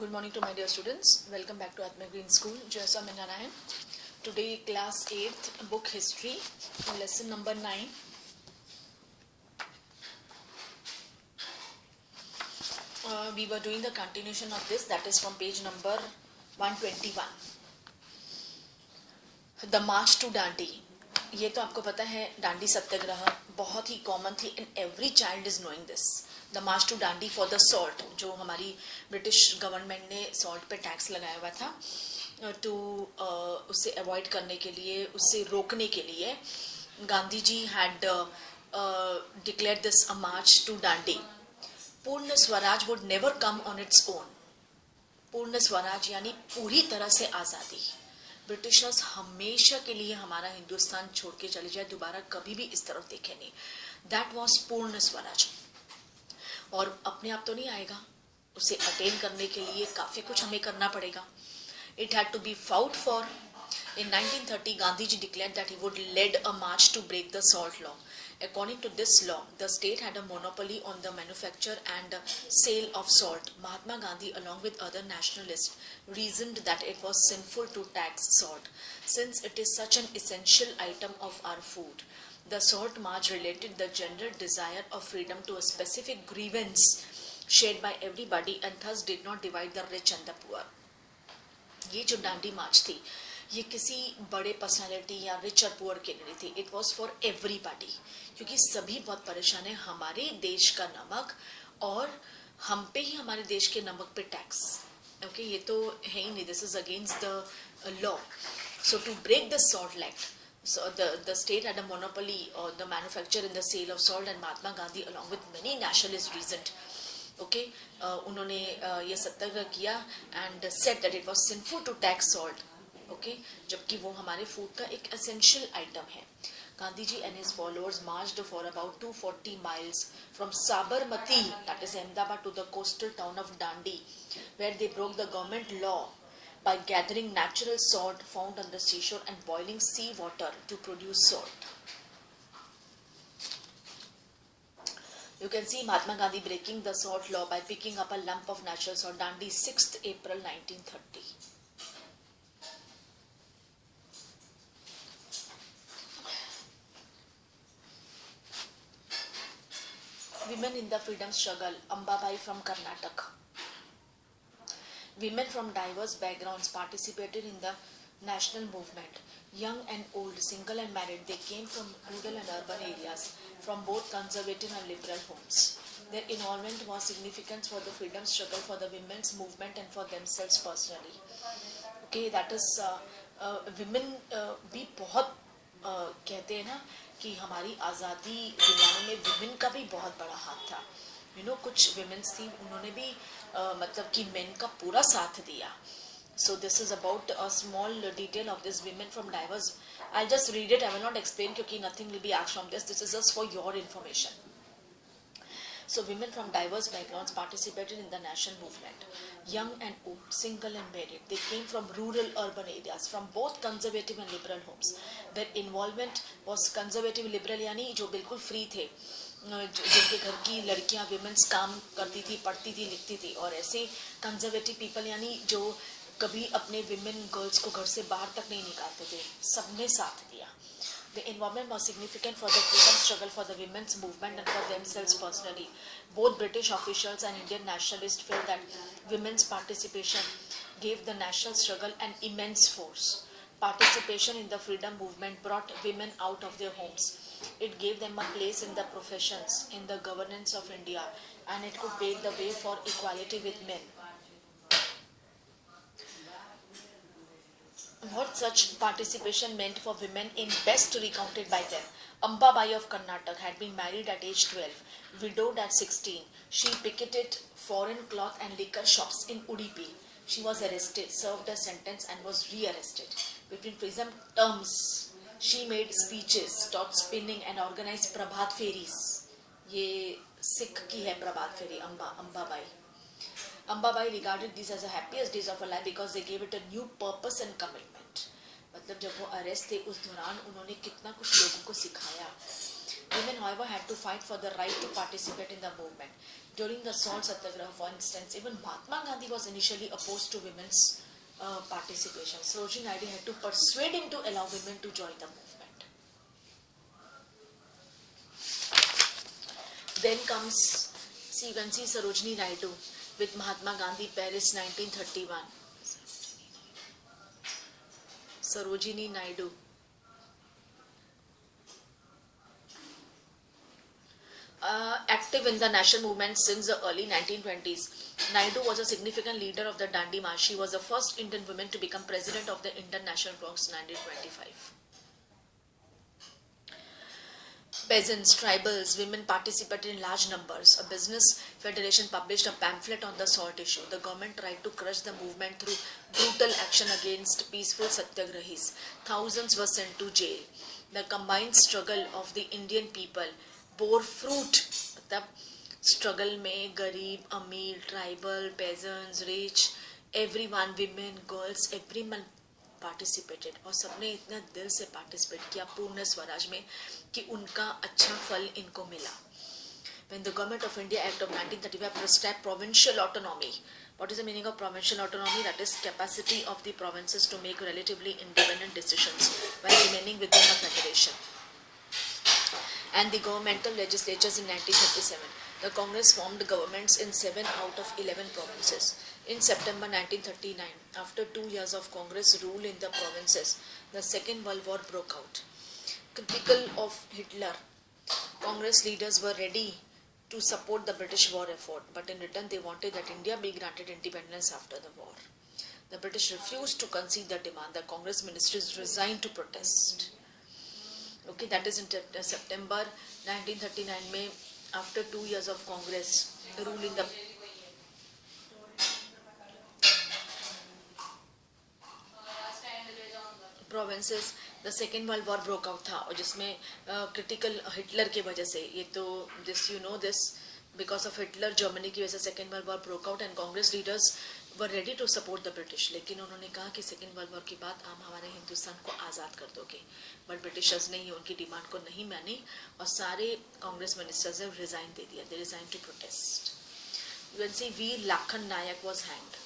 Good morning to my dear students. Welcome back to Atma Green School. Jaisa Narayan. Today class 8th book history lesson number 9. We were doing the continuation of this, that is from page number 121. The March to Dandi. ये तो आपको पता है डांडी सत्याग्रह बहुत ही common थी and every child is knowing this. The March to Dandi for the salt, जो हमारी British government ने सॉल्ट पे टैक्स लगाया हुआ था टू उससे अवॉइड करने के लिए, उससे रोकने के लिए Gandhi ji had declared this a march to Dandi. Purna Swaraj would never come on its own. Purna Swaraj यानी पूरी तरह से आज़ादी. ब्रिटिशर्स हमेशा के लिए हमारा हिंदुस्तान छोड़ के चले जाए, दोबारा कभी भी इस तरफ देखे नहीं. दैट वॉज पूर्ण स्वराज. और अपने आप तो नहीं आएगा, उसे अटेन करने के लिए काफी कुछ हमें करना पड़ेगा. It had to be fought for. In 1930, Gandhiji declared that he would lead a march to break the salt law. According to this law, the state had a monopoly on the manufacture and sale of salt. Mahatma Gandhi, along with other nationalists, reasoned that it was sinful to tax salt, since it is such an essential item of our food. The salt march related the general desire of freedom to a specific grievance shared by everybody and thus did not divide the rich and the poor. ये जो डांडी मार्च थी, ये किसी बड़े personality या rich और poor के लिए नहीं थी. इट वॉज फॉर एवरीबॉडी, क्योंकि सभी बहुत परेशान है. हमारे देश का नमक और हम पे ही हमारे देश के नमक पे टैक्स. ओके, ये तो है ही नहीं. This is against the law. So to break the salt act, so the state had a monopoly on the manufacture and the sale of salt, and Mahatma Gandhi along with many nationalists reasoned. Okay, उन्होंने ये सत्याग्रह किया and said that it was sinful to tax salt. Okay, जबकि वो हमारे food का एक essential item है. Gandhi ji and his followers marched for about 240 miles from Sabarmati, that is Ahmedabad, to the coastal town of Dandi, where they broke the government law by gathering natural salt found on the seashore and boiling sea water to produce salt. You can see Mahatma Gandhi breaking the salt law by picking up a lump of natural salt. Dandi, 6th April 1930. Women in the freedom struggle. Ambabai from Karnataka. Women from diverse backgrounds participated in the national movement. Young and old, single and married, they came from rural and urban areas, from both conservative and liberal homes. Their involvement was significant for the freedom struggle, for the women's movement and for themselves personally. Okay, that is women भी बहुत कहते हैं ना कि हमारी आज़ादी दिलाने में women का भी बहुत बड़ा हाथ था. कुछ विमेन्स थी, उन्होंने भी मतलब कि मेन का पूरा साथ दिया. So this is about a small detail of this women from diverse. I just read it, I will not explain, क्योंकि nothing will be asked from this. This is just for your information. So women from diverse backgrounds participated in the national movement. Young and old, single and married, they came from rural urban areas, from both conservative and liberal homes. Their involvement was conservative liberal, यानी जो बिल्कुल free थे, जिनके घर की लड़कियां women's काम करती थी, पढ़ती थी, लिखती थी, और ऐसे कंजर्वेटिव पीपल यानी जो कभी अपने विमेन गर्ल्स को घर से बाहर तक नहीं निकालते थे, सबने साथ दिया. The involvement was significant for the freedom struggle, for the women's movement and for themselves personally. Both British officials and Indian nationalists felt that women's participation gave the national struggle an immense force. Participation in the freedom movement brought women out of their homes. It gave them a place in the professions, in the governance of India, and it could pave the way for equality with men. What such participation meant for women is best recounted by them. Ambabai of Karnataka had been married at age 12, widowed at 16. She picketed foreign cloth and liquor shops in Udupi. She was arrested, served a sentence, and was re-arrested. Between prison terms, she made speeches, taught spinning, and organized Prabhat Feris. ये सिख की है प्रभात फेरी, Ambabai. Ambabai regarded these as the happiest days of her life because they gave it a new purpose and commitment. मतलब जब वो arrest थे उस दौरान उन्होंने कितना कुछ लोगों को सिखाया. Women, however, had to fight for the right to participate in the movement. During the Salt Satyagraha, for instance, even Mahatma Gandhi was initially opposed to women's participation. Sarojini Naidu had to persuade him to allow women to join the movement. Then comes, see, you can see Sarojini Naidu with Mahatma Gandhi, Paris 1931. Sarojini Naidu. Active in the national movement since the early 1920s, Naidu was a significant leader of the Dandi March. She was the first Indian woman to become president of the Indian National Congress in 1925. Peasants, tribals, women participated in large numbers. A business federation published a pamphlet on the salt issue. The government tried to crush the movement through brutal action against peaceful satyagrahis. Thousands were sent to jail. The combined struggle of the Indian people bore fruit. मतलब struggle में गरीब, अमीर, tribal, peasants, rich, everyone, women, girls, everyone participated. और सबने इतना दिल से participate किया पूर्ण स्वराज में कि उनका अच्छा फल इनको मिला. When the Government of India Act of 1935 prescribed provincial autonomy. What is the meaning of provincial autonomy? That is capacity of the provinces to make relatively independent decisions while remaining within a federation. And the governmental legislatures in 1937. The Congress formed governments in 7 out of 11 provinces. In September 1939, after 2 years of Congress rule in the provinces, the Second World War broke out. Critical of Hitler, Congress leaders were ready to support the British war effort, but in return they wanted that India be granted independence after the war. The British refused to concede the demand. The Congress ministers resigned to protest. Okay, that is in September 1939 May, after 2 years of Congress rule in the provinces, the Second World War broke out था और जिसमें critical Hitler की वजह से, ये तो this you know this, because of Hitler Germany की वजह से Second World War broke out and Congress leaders were ready to support the British. लेकिन उन्होंने कहा कि Second World War के बाद आप हमारे हिंदुस्तान को आज़ाद कर दोगे, बट ब्रिटिशर्स ने ही उनकी डिमांड को नहीं मानी और सारे कांग्रेस मिनिस्टर्स ने रिजाइन दे दिया. They resigned to protest. You can see Veer Lakhan Nayak was hanged.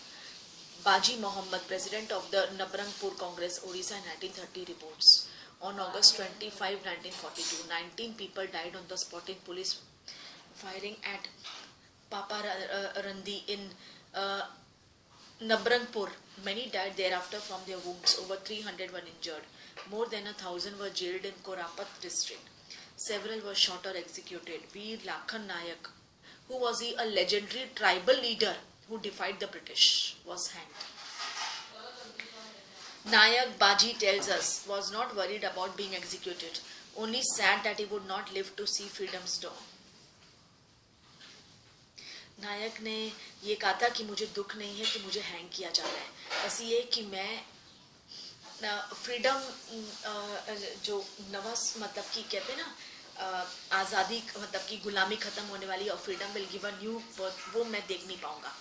Baji Mohammed, president of the Nabarangpur Congress, Odisha in 1930 reports. On August 25, 1942, 19 people died on the spot in police firing at Paparandi in Nabarangpur. Many died thereafter from their wounds. Over 300 were injured. More than 1,000 were jailed in Korapat district. Several were shot or executed. Veer Lakhan Nayak, who was a legendary tribal leader who defied the British, was hanged. Nayak, Baji tells us, was not worried about being executed, only sad that he would not live to see freedom's dawn. नायक ने ये कहा था कि मुझे दुख नहीं है कि मुझे हैंग किया जा रहा है, बस ये कि मैं फ्रीडम जो नवा मतलब कि कहते हैं ना आज़ादी मतलब कि गुलामी खत्म होने वाली और freedom will give a new birth, वो मैं देख नहीं पाऊंगा.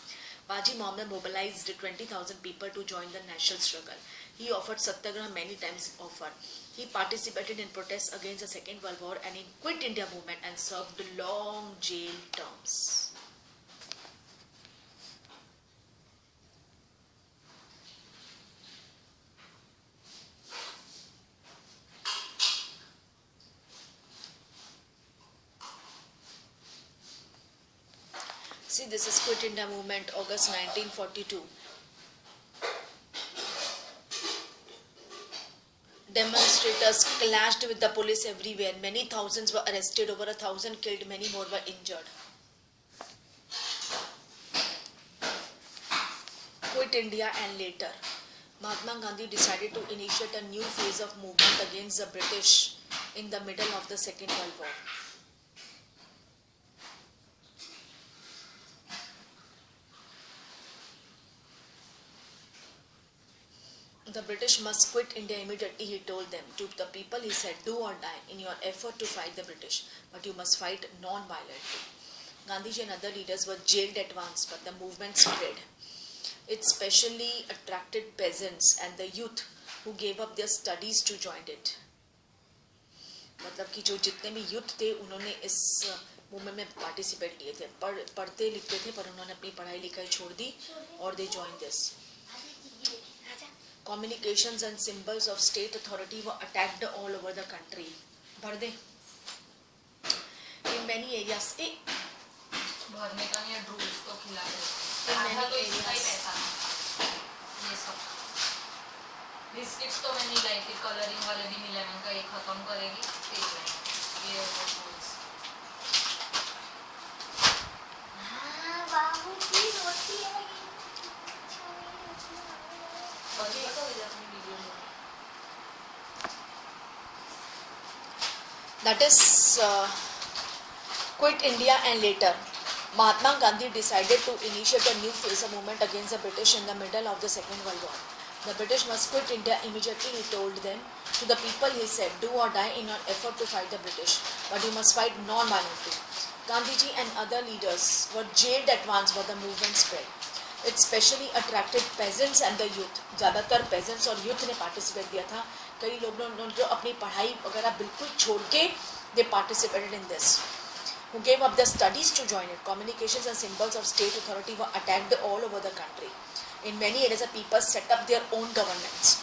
Baji Mohammed mobilized 20,000 people to join the national struggle. He offered satyagraha many times offered. He participated in protests against the Second World War and in Quit India movement and served long jail terms. See, this is Quit India movement, August 1942. Demonstrators clashed with the police everywhere. Many thousands were arrested, over 1,000 killed, many more were injured. Quit India and later. Mahatma Gandhi decided to initiate a new phase of movement against the British in the middle of the Second World War. The British must quit India immediately, he told them. To the people, he said, do or die in your effort to fight the British, but you must fight non-violently. Gandhiji and other leaders were jailed at once, but the movement spread. It specially attracted peasants and the youth who gave up their studies to join it. मतलब कि जो जितने भी youth थे उन्होंने इस movement में participate लिए थे. पढ़ते लिखते थे पर उन्होंने अपनी पढ़ाई लिखाई छोड़ दी और they join this. Communications and symbols of state authority were attacked all over the country. भर दे. In many areas. भरने का नहीं, ड्रूल्स तो खिला दे. In many areas. ये सब बिस्किट्स तो मैं नहीं लाई थी, कलरिंग वाले भी नहीं लाए. मैंने कहा ये खत्म करेगी फिर लाएंगे. ये ड्रूल्स. हाँ बाबू की रोटी है. That is quit India and later. Mahatma Gandhi decided to initiate a new phase of movement against the British in the middle of the Second World War. The British must quit India immediately, he told them. To the people he said, do or die in an effort to fight the British, but you must fight non-violently. Gandhiji and other leaders were jailed at once while the movement spread. It specially attracted peasants and the youth. ज़्यादातर peasants और youth ने participate किया था. कई लोगों ने अपनी पढ़ाई वगैरह बिल्कुल छोड़ के they participated in this. Who gave up their studies to join it. Communications and symbols of state authority were attacked all over the country. In many areas, the people set up their own governments.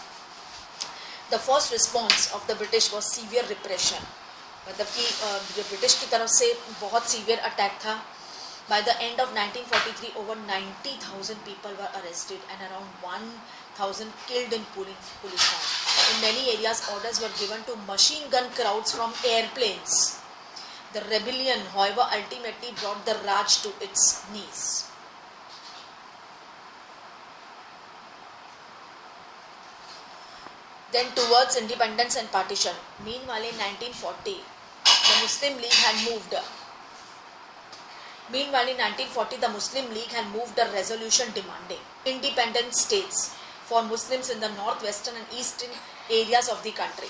The first response of the British was severe repression. मतलब कि British की तरफ से बहुत severe attack था. By the end of 1943, over 90,000 people were arrested and around 1,000 killed in police fight. In many areas, orders were given to machine gun crowds from airplanes. The rebellion, however, ultimately brought the Raj to its knees. Then towards independence and partition. Meanwhile, in 1940, the Muslim League had moved. Meanwhile, in 1940, the Muslim League had moved a resolution demanding independent states for Muslims in the northwestern and eastern areas of the country.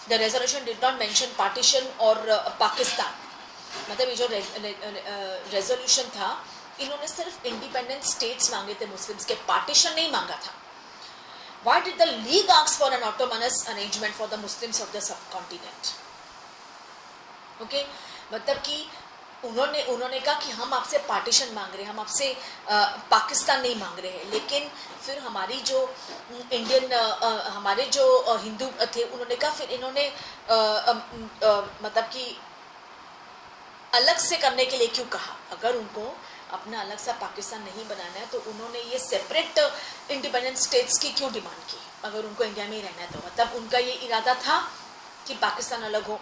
The resolution did not mention partition or Pakistan. मतलब ये जो resolution था, इन्होंने सिर्फ independent states मांगे थे Muslims के, partition नहीं मांगा था. Why did the League ask for an autonomous arrangement for the Muslims of the subcontinent? Okay, मतलब कि उन्होंने कहा कि हम आपसे पार्टीशन मांग रहे हैं, हम आपसे पाकिस्तान नहीं मांग रहे हैं. लेकिन फिर हमारी जो इंडियन हमारे जो हिंदू थे उन्होंने कहा, फिर इन्होंने मतलब कि अलग से करने के लिए क्यों कहा. अगर उनको अपना अलग सा पाकिस्तान नहीं बनाना है तो उन्होंने ये सेपरेट इंडिपेंडेंट स्टेट्स की क्यों डिमांड की. अगर उनको इंडिया में ही रहना है तो मतलब उनका ये इरादा था कि पाकिस्तान अलग हो.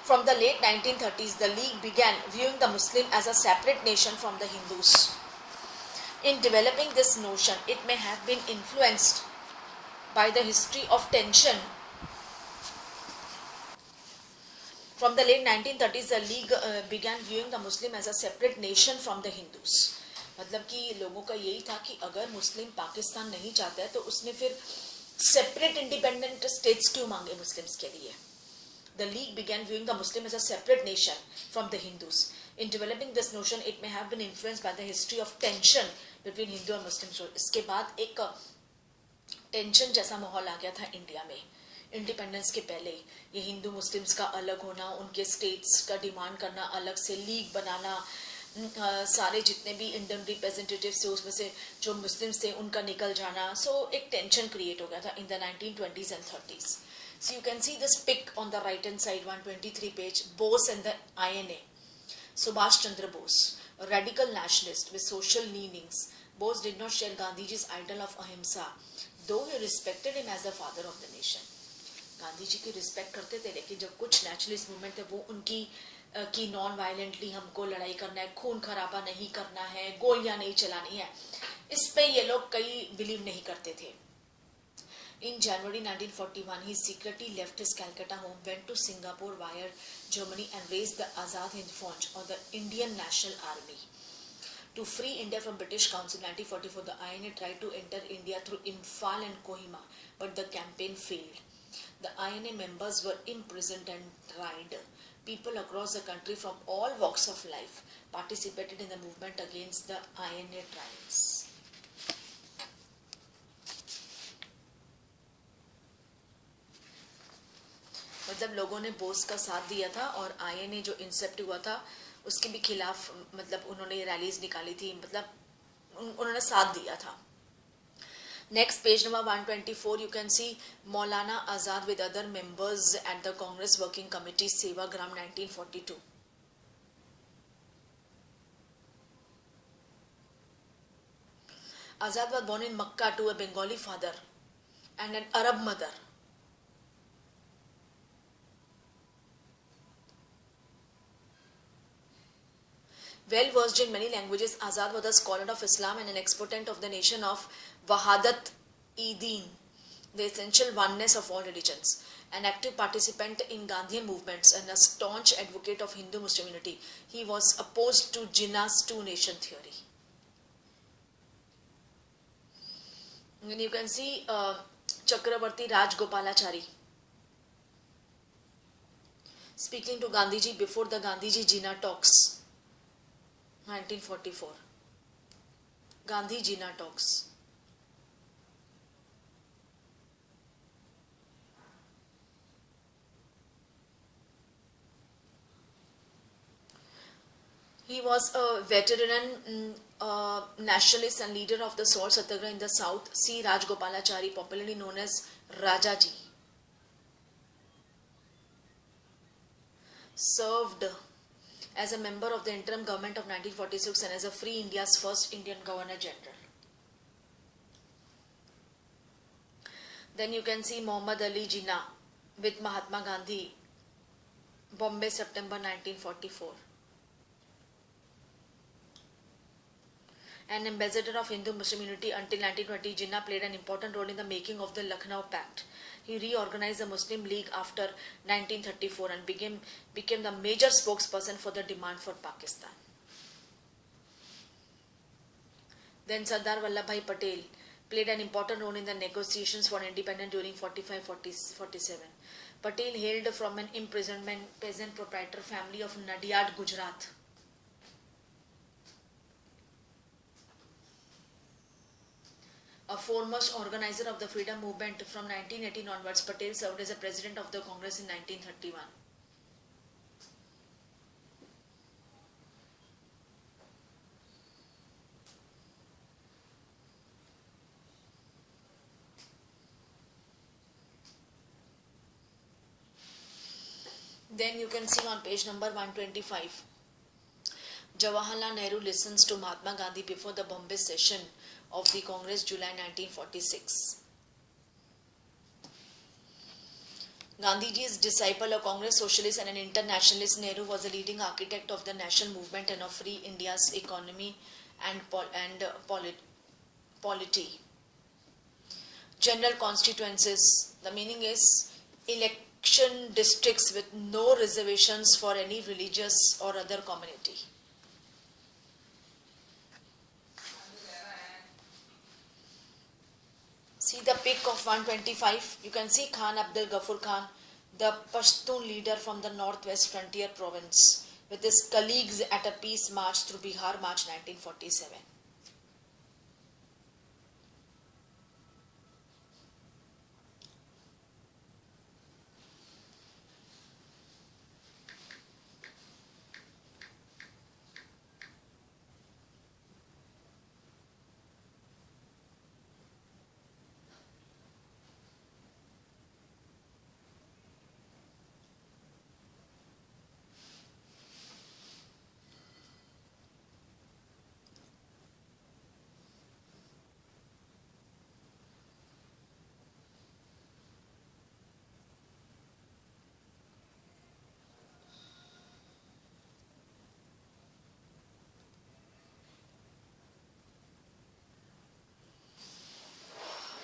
From the late 1930s, the League began viewing the Muslim as a separate nation from the Hindus. In developing this notion, it may have been influenced by the history of tension. From the late 1930s, the League began viewing the Muslim as a separate nation from the Hindus. मतलब कि लोगों का यही था कि अगर मुस्लिम पाकिस्तान नहीं चाहता है तो उसने फिर सेपरेट इंडिपेंडेंट स्टेट्स क्यों मांगे मुस्लिम्स के लिए. The League began viewing the Muslim as a separate nation from the Hindus. In developing this notion, it may have been influenced by the history of tension between Hindu and Muslims. इसके बाद एक tension जैसा माहौल आ गया था India में. Independence के पहले ये हिंदू मुस्लिम्स का अलग होना, उनके स्टेट्स का डिमांड करना, अलग से लीग बनाना, सारे जितने भी इंडियन रिप्रेजेंटेटिव्स थे उसमें से जो मुस्लिम्स थे उनका निकल जाना. सो एक टेंशन क्रिएट हो गया था in the 1920s and 30s. So you can see this pic on the right hand side, 123 page, Bose and the INA. Subhash Chandra Bose, a radical nationalist with social leanings. Bose did not share Gandhiji's ideal of ahimsa, though he respected him as the father of the nation. Gandhi ji की respect करते थे, लेकिन जब कुछ nationalist movement थे वो उनकी कि नॉन वायलेंटली हमको लड़ाई करना है, खून खराबा नहीं करना है, गोलियां नहीं चलानी है, इस पे ये लोग कई बिलीव नहीं करते थे. In January 1941, he secretly left his Calcutta home, went to Singapore via Germany and raised the Azad Hind Fauj or the Indian National Army. To free India from British Council in 1944, the INA tried to enter India through Imphal and Kohima, but the campaign failed. The INA members were imprisoned and tried. People across the country from all walks of life participated in the movement against the INA trials. मतलब लोगों ने बोस का साथ दिया था और INA जो incept हुआ था उसके भी खिलाफ मतलब उन्होंने रैलीज निकाली थी, मतलब उन्होंने साथ दिया था. Next, page number 124, you can see Maulana Azad with other members at the Congress Working Committee, Sevagram 1942. Azad was born in Makkah to a Bengali father and an Arab mother. Well versed in many languages, Azad was a scholar of Islam and an exponent of the nation of Wahadat-e-Din, the essential oneness of all religions. An active participant in Gandhian movements and a staunch advocate of Hindu-Muslim unity, he was opposed to Jinnah's two-nation theory. And you can see Chakravarti Rajgopalachari speaking to Gandhiji before the Gandhiji-Jinnah talks. 1944. Gandhi-Jinnah talks. He was a veteran nationalist and leader of the Salt Satyagraha in the south. C. Rajgopalachari, popularly known as Rajaji, served as a member of the interim government of 1946 and as a Free India's first Indian Governor General. Then you can see Muhammad Ali Jinnah with Mahatma Gandhi, Bombay, September 1944. An ambassador of Hindu-Muslim unity until 1920, Jinnah played an important role in the making of the Lucknow Pact. He reorganized the Muslim League after 1934 and became the major spokesperson for the demand for Pakistan. Then Sardar Vallabhbhai Patel played an important role in the negotiations for independence during 45-47. Patel hailed from an imprisonment peasant proprietor family of Nadiad, Gujarat. A foremost organizer of the freedom movement from 1918 onwards, Patel served as a president of the Congress in 1931. Then you can see on page number 125, Jawaharlal Nehru listens to Mahatma Gandhi before the Bombay session of the Congress, July 1946. Gandhiji's disciple, a Congress socialist and an internationalist, Nehru was a leading architect of the national movement and of free India's economy and polity. General constituencies, the meaning is election districts with no reservations for any religious or other community. See the pic of 125. You can see Khan Abdul Ghaffur Khan, the Pashtun leader from the northwest frontier province, with his colleagues at a peace march through Bihar, March 1947.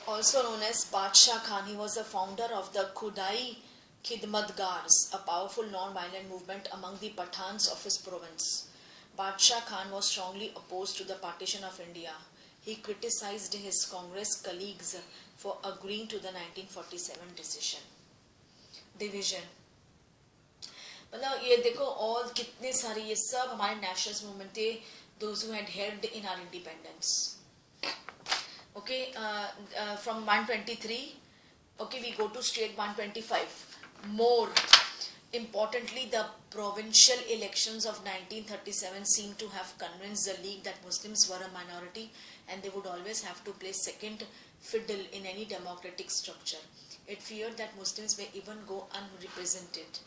Also known as Badshah Khan, he was the founder of the Khudai Khidmatgars, a powerful non-violent movement among the Pathans of his province. Badshah Khan was strongly opposed to the partition of India. He criticized his Congress colleagues for agreeing to the 1947 division. मतलब ये देखो और कितने सारे ये सब हमारे nationalist movement थे, those who had helped in our independence. Okay, from 123, okay, we go to straight 125. More importantly, the provincial elections of 1937 seemed to have convinced the League that Muslims were a minority and they would always have to play second fiddle in any democratic structure. It feared that Muslims may even go unrepresented.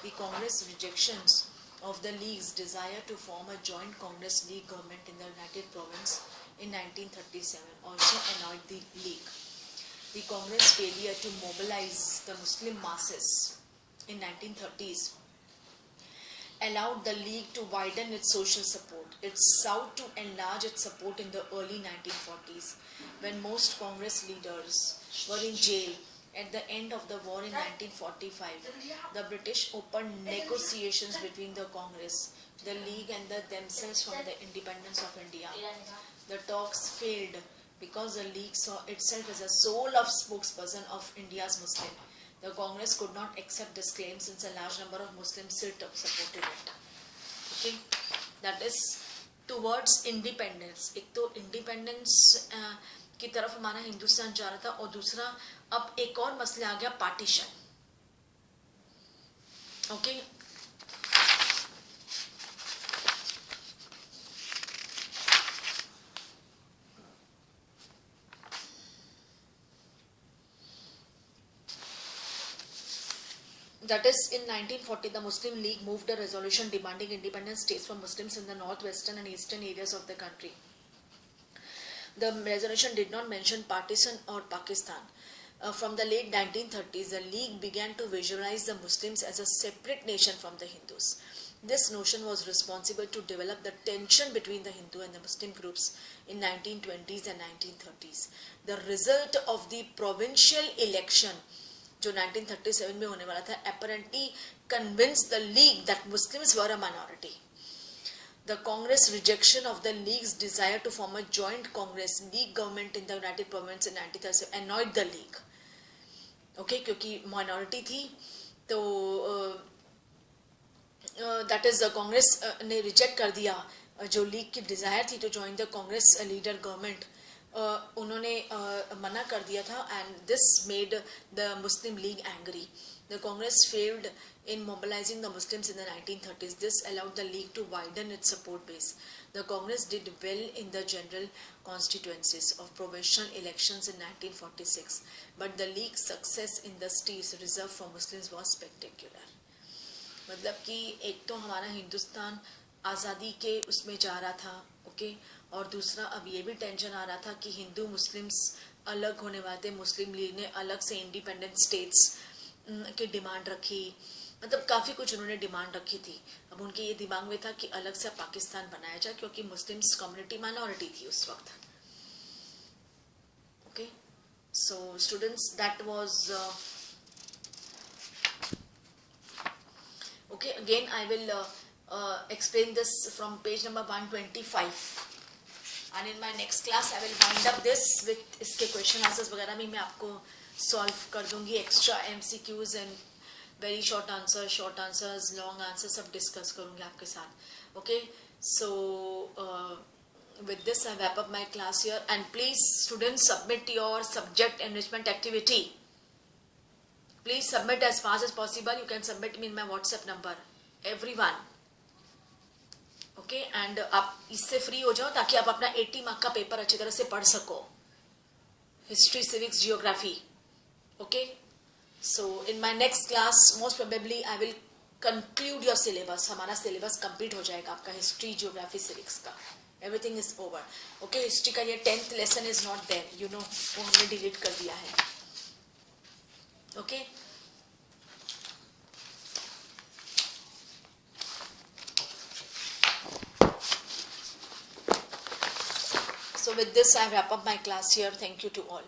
The Congress rejections of the League's desire to form a joint Congress-League government in the United Province in 1937 also annoyed the League. The Congress failure to mobilize the Muslim masses in 1930s allowed the League to widen its social support. It sought to enlarge its support in the early 1940s, when most Congress leaders were in jail. At the end of the war in 1945, the British opened negotiations between the Congress, the League and themselves for the independence of India. The talks failed because the League saw itself as a sole of spokesperson of India's Muslim. The Congress could not accept this claim since a large number of Muslims still supported it. Okay, that is towards independence. एक तो independence की तरफ हमारा हिंदुस्तान जा रहा था और दूसरा अब एक और मसला आ गया partition. Okay, that is in 1940 the Muslim League moved a resolution demanding independent states for Muslims in the northwestern and eastern areas of the country. The resolution did not mention partition or Pakistan. From the late 1930s, the League began to visualize the Muslims as a separate nation from the Hindus. This notion was responsible to develop the tension between the Hindu and the Muslim groups in 1920s and 1930s. The result of the provincial election, जो 1937 में होने वाला था, apparently convinced the League that Muslims were a minority. The Congress rejection of the League's desire to form a joint Congress League government in the United Province in 1937 annoyed the League. Okay, क्योंकि minority थी तो that is the Congress ने reject कर दिया जो League की desire थी to join the Congress leader government. उन्होंने मना कर दिया था and this made the Muslim League angry. The Congress failed in mobilizing the Muslims in the 1930s. This allowed the League to widen its support base. The Congress did well in the general constituencies of provincial elections in 1946, but the League's success in the states reserved for Muslims was spectacular. मतलब कि एक तो हमारा हिंदुस्तान आज़ादी के उसमें जा रहा था, ओके, और दूसरा अब ये भी टेंशन आ रहा था कि हिंदू मुस्लिम्स अलग होने वाले थे. मुस्लिम लीग ने अलग से इंडिपेंडेंट स्टेट्स की डिमांड रखी, मतलब काफ़ी कुछ उन्होंने डिमांड रखी थी. अब उनके ये दिमाग में था कि अलग से पाकिस्तान बनाया जाए क्योंकि मुस्लिम्स कम्युनिटी माइनॉरिटी थी उस वक्त. Okay, so students, that was okay. Again I will explain this from page number 125, and in my next class I will wind up this with इसके question answers वगैरह भी मैं आपको solve कर दूंगी. extra MCQs and very short answers, long answers सब discuss करूंगी आपके साथ. Okay, so with this I wrap up my class here, and please students submit your subject enrichment activity. Please submit as fast as possible. You can submit me in my WhatsApp number, everyone. Okay, and आप इससे free हो जाओ ताकि आप अपना 80 mark का paper अच्छी तरह से पढ़ सको. History, civics, geography. Okay, so in my next class most probably I will conclude your syllabus. हमारा syllabus complete हो जाएगा आपका हिस्ट्री, जियोग्राफी, सिविक्स का. Everything is over. Okay, history का ये 10th lesson is not there. You know, वो हमने delete कर दिया है. Okay. So with this I wrap up my class here. Thank you to all.